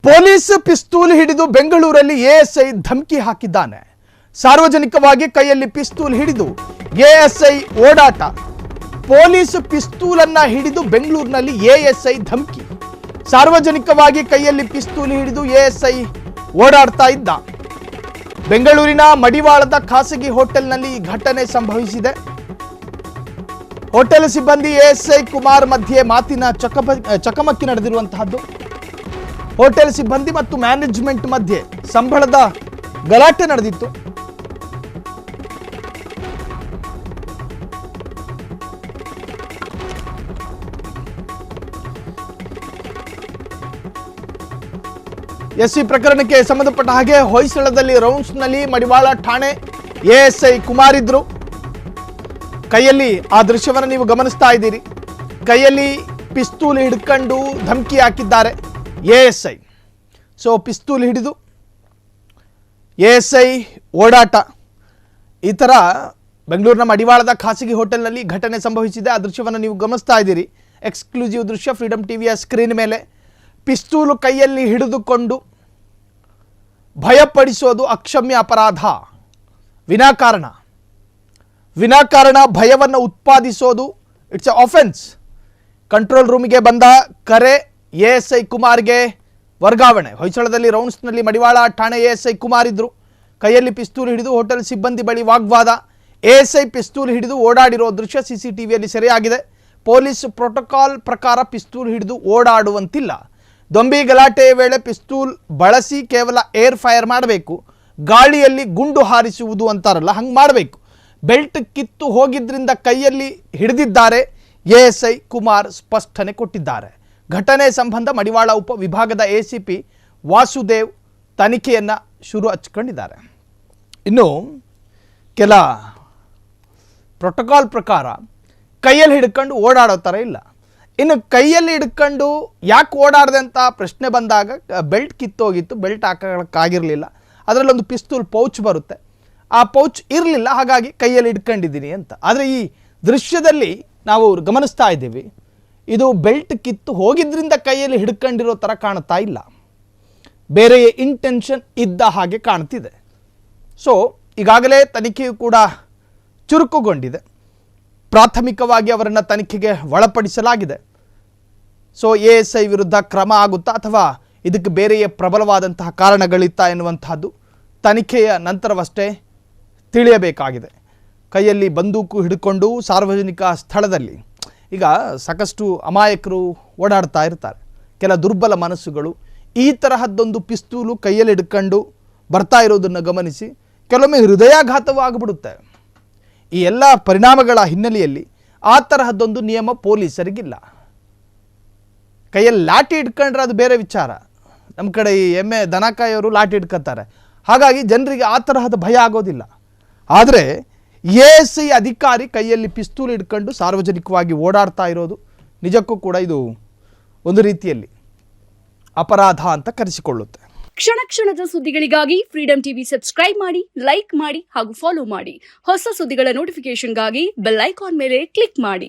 Police ಪಿಸ್ತೂಲ್ ಹಿಡಿದು ಬೆಂಗಳೂರಲ್ಲಿ ASI ಧಮಕಿ ಹಾಕಿದ್ದಾನೆ. ಸಾರ್ವಜನಿಕವಾಗಿ ಕೈಯಲ್ಲಿ ಪಿಸ್ತೂಲ್ ಹಿಡಿದು ಎಎಸ್ಐ ಓಡಾಟ. ಪೊಲೀಸ್ ಪಿಸ್ತೂಲ್ ಅನ್ನ ಹಿಡಿದು ಬೆಂಗಳೂರಿನಲ್ಲಿ ಎಎಸ್ಐ ಧಮಕಿ. ಸಾರ್ವಜನಿಕವಾಗಿ ಕೈಯಲ್ಲಿ ಪಿಸ್ತೂಲ್ ಹಿಡಿದು ಎಎಸ್ಐ ಓಡಾಡ್ತಾ ಇದ್ದ. ಬೆಂಗಳೂರಿನ ಮಡಿವಾಳದ ಖಾಸಗಿ ಹೋಟೆಲ್ನಲ್ಲಿ ಈ ಘಟನೆ ಸಂಭವಿಸಿದೆ. ಹೋಟೆಲ್ ಸಿಬ್ಬಂದಿ ಎಎಸ್ಐ ಕುಮಾರ್ ಮಧ್ಯೆ ಮಾತಿನ ಚಕಮಕಿ ನಡೆದಿರುವಂತಹದ್ದು. ಹೋಟೆಲ್ ಸಿಬ್ಬಂದಿ ಮತ್ತು ಮ್ಯಾನೇಜ್ಮೆಂಟ್ ಮಧ್ಯೆ ಸಂಬಳದ ಗಲಾಟೆ ನಡೆದಿತ್ತು. ಈ ಪ್ರಕರಣಕ್ಕೆ ಸಂಬಂಧಪಟ್ಟ ಹಾಗೆ ಹೊಯ್ಸಳದಲ್ಲಿ ರೌಂಡ್ಸ್ನಲ್ಲಿ ಮಡಿವಾಳ ಠಾಣೆ ಎಎಸ್ಐ ಕುಮಾರ್ ಇದ್ರು. ಕೈಯಲ್ಲಿ ಆ ದೃಶ್ಯವನ್ನು ನೀವು ಗಮನಿಸ್ತಾ ಇದ್ದೀರಿ. ಕೈಯಲ್ಲಿ ಪಿಸ್ತೂಲ್ ಹಿಡ್ಕೊಂಡು ಧಮಕಿ ಹಾಕಿದ್ದಾರೆ ಎಎಸ್ಐ. ಸೊ ಪಿಸ್ತೂಲ್ ಹಿಡಿದು ಎಎಸ್ಐ ಓಡಾಟ. ಈ ಥರ ಬೆಂಗಳೂರಿನ ಮಡಿವಾಳದ ಖಾಸಗಿ ಹೋಟೆಲ್ನಲ್ಲಿ ಘಟನೆ ಸಂಭವಿಸಿದೆ. ಆ ದೃಶ್ಯವನ್ನು ನೀವು ಗಮನಿಸ್ತಾ ಇದ್ದೀರಿ. ಎಕ್ಸ್ಕ್ಲೂಸಿವ್ ದೃಶ್ಯ ಫ್ರೀಡಮ್ ಟಿವಿಯ ಸ್ಕ್ರೀನ್ ಮೇಲೆ. ಪಿಸ್ತೂಲು ಕೈಯಲ್ಲಿ ಹಿಡಿದುಕೊಂಡು ಭಯಪಡಿಸೋದು ಅಕ್ಷಮ್ಯ ಅಪರಾಧ. ವಿನಾಕಾರಣ ಭಯವನ್ನು ಉತ್ಪಾದಿಸೋದು ಇಟ್ಸ್ ಎ ಆಫೆನ್ಸ್. ಕಂಟ್ರೋಲ್ ರೂಮಿಗೆ ಬಂದ ಕರೆ ಎಎಸ್ಐ ಕುಮಾರ್ಗೆ ವರ್ಗಾವಣೆ. ಹೊಯ್ಸಳದಲ್ಲಿ ರೌಂಡ್ಸ್ನಲ್ಲಿ ಮಡಿವಾಳ ಠಾಣೆ ಎಎಸ್ಐ ಕುಮಾರ್ ಇದ್ರು. ಕೈಯಲ್ಲಿ ಪಿಸ್ತೂಲ್ ಹಿಡಿದು ಹೋಟೆಲ್ ಸಿಬ್ಬಂದಿ ಬಳಿ ವಾಗ್ವಾದ. ಎಎಸ್ಐ ಪಿಸ್ತೂಲ್ ಹಿಡಿದು ಓಡಾಡಿರೋ ದೃಶ್ಯ ಸಿಸಿಟಿವಿಯಲ್ಲಿ ಸೆರೆಯಾಗಿದೆ. ಪೊಲೀಸ್ ಪ್ರೋಟೋಕಾಲ್ ಪ್ರಕಾರ ಪಿಸ್ತೂಲ್ ಹಿಡಿದು ಓಡಾಡುವಂತಿಲ್ಲ. ದೊಂಬಿ ಗಲಾಟೆಯ ವೇಳೆ ಪಿಸ್ತೂಲ್ ಬಳಸಿ ಕೇವಲ ಏರ್ ಫೈರ್ ಮಾಡಬೇಕು. ಗಾಳಿಯಲ್ಲಿ ಗುಂಡು ಹಾರಿಸುವುದು ಅಂತಾರಲ್ಲ, ಹಂಗೆ ಮಾಡಬೇಕು. ಬೆಲ್ಟ್ ಕಿತ್ತು ಹೋಗಿದ್ರಿಂದ ಕೈಯಲ್ಲಿ ಹಿಡಿದಿದ್ದಾರೆ ಎಎಸ್ಐ ಕುಮಾರ್ ಸ್ಪಷ್ಟನೆ ಕೊಟ್ಟಿದ್ದಾರೆ. ಘಟನೆ ಸಂಬಂಧ ಮಡಿವಾಳ ಉಪ ವಿಭಾಗದ ಎಸಿಪಿ ವಾಸುದೇವ್ ತನಿಖೆಯನ್ನು ಶುರು ಹಚ್ಕೊಂಡಿದ್ದಾರೆ. ಇನ್ನು ಕೆಲ ಪ್ರೋಟೋಕಾಲ್ ಪ್ರಕಾರ ಕೈಯಲ್ಲಿ ಹಿಡ್ಕೊಂಡು ಓಡಾಡೋ ಥರ ಇಲ್ಲ. ಇನ್ನು ಕೈಯಲ್ಲಿ ಹಿಡ್ಕೊಂಡು ಯಾಕೆ ಓಡಾಡಿದೆ ಅಂತ ಪ್ರಶ್ನೆ ಬಂದಾಗ ಬೆಲ್ಟ್ ಕಿತ್ತೋಗಿತ್ತು, ಬೆಲ್ಟ್ ಹಾಕೋಕ್ಕಾಗಿರಲಿಲ್ಲ. ಅದರಲ್ಲೊಂದು ಪಿಸ್ತೂಲ್ ಪೌಚ್ ಬರುತ್ತೆ, ಆ ಪೌಚ್ ಇರಲಿಲ್ಲ, ಹಾಗಾಗಿ ಕೈಯಲ್ಲಿ ಹಿಡ್ಕೊಂಡಿದ್ದೀನಿ ಅಂತ. ಆದರೆ ಈ ದೃಶ್ಯದಲ್ಲಿ ನಾವು ಗಮನಿಸ್ತಾ ಇದ್ದೀವಿ, ಇದು ಬೆಲ್ಟ್ ಕಿತ್ತು ಹೋಗಿದ್ರಿಂದ ಕೈಯಲ್ಲಿ ಹಿಡ್ಕೊಂಡಿರೋ ಥರ ಕಾಣ್ತಾ ಇಲ್ಲ, ಬೇರೆ ಇಂಟೆನ್ಷನ್ ಇದ್ದ ಹಾಗೆ ಕಾಣ್ತಿದೆ. ಸೊ ಈಗಾಗಲೇ ತನಿಖೆಯು ಕೂಡ ಚುರುಕುಗೊಂಡಿದೆ. ಪ್ರಾಥಮಿಕವಾಗಿ ಅವರನ್ನು ತನಿಖೆಗೆ ಒಳಪಡಿಸಲಾಗಿದೆ. ಸೊ ಎಎಸ್ಐ ವಿರುದ್ಧ ಕ್ರಮ ಆಗುತ್ತಾ ಅಥವಾ ಇದಕ್ಕೆ ಬೇರೆಯೇ ಪ್ರಬಲವಾದಂತಹ ಕಾರಣಗಳಿತ್ತಾ ಎನ್ನುವಂತಹದ್ದು ತನಿಖೆಯ ನಂತರವಷ್ಟೇ ತಿಳಿಯಬೇಕಾಗಿದೆ. ಕೈಯಲ್ಲಿ ಬಂದೂಕು ಹಿಡ್ಕೊಂಡು ಸಾರ್ವಜನಿಕ ಸ್ಥಳದಲ್ಲಿ ಈಗ ಸಾಕಷ್ಟು ಅಮಾಯಕರು ಓಡಾಡ್ತಾ ಇರ್ತಾರೆ. ಕೆಲ ದುರ್ಬಲ ಮನಸ್ಸುಗಳು ಈ ತರಹದ್ದೊಂದು ಪಿಸ್ತೂಲು ಕೈಯಲ್ಲಿ ಹಿಡ್ಕೊಂಡು ಬರ್ತಾ ಇರೋದನ್ನು ಗಮನಿಸಿ ಕೆಲವೊಮ್ಮೆ ಹೃದಯಾಘಾತವಾಗ್ಬಿಡುತ್ತೆ. ಈ ಎಲ್ಲ ಪರಿಣಾಮಗಳ ಹಿನ್ನೆಲೆಯಲ್ಲಿ ಆ ತರಹದ್ದೊಂದು ನಿಯಮ ಪೊಲೀಸರಿಗಿಲ್ಲ. ಕೈಯಲ್ಲಿ ಲಾಠಿ ಹಿಡ್ಕೊಂಡ್ರೆ ಅದು ಬೇರೆ ವಿಚಾರ. ನಮ್ಮ ಕಡೆ ಈ ಎಮ್ಮೆ ದನಕಾಯಿಯವರು ಲಾಠಿ ಹಿಡ್ಕೊತಾರೆ, ಹಾಗಾಗಿ ಜನರಿಗೆ ಆ ತರಹದ ಭಯ ಆಗೋದಿಲ್ಲ. ಆದರೆ ಎಎಸ್ಐ ಅಧಿಕಾರಿ ಕೈಯಲ್ಲಿ ಪಿಸ್ತೂಲ್ ಹಿಡ್ಕೊಂಡು ಸಾರ್ವಜನಿಕವಾಗಿ ಓಡಾಡ್ತಾ ಇರೋದು ನಿಜಕ್ಕೂ ಕೂಡ ಇದು ಒಂದು ರೀತಿಯಲ್ಲಿ ಅಪರಾಧ ಅಂತ ಕರೆಸಿಕೊಳ್ಳುತ್ತೆ. ಕ್ಷಣ ಕ್ಷಣದ ಸುದ್ದಿಗಳಿಗಾಗಿ ಫ್ರೀಡಮ್ ಟಿವಿ ಸಬ್ಸ್ಕ್ರೈಬ್ ಮಾಡಿ, ಲೈಕ್ ಮಾಡಿ ಹಾಗೂ ಫಾಲೋ ಮಾಡಿ. ಹೊಸ ಸುದ್ದಿಗಳ ನೋಟಿಫಿಕೇಶನ್ಗಾಗಿ ಬೆಲ್ ಐಕಾನ್ ಮೇಲೆ ಕ್ಲಿಕ್ ಮಾಡಿ.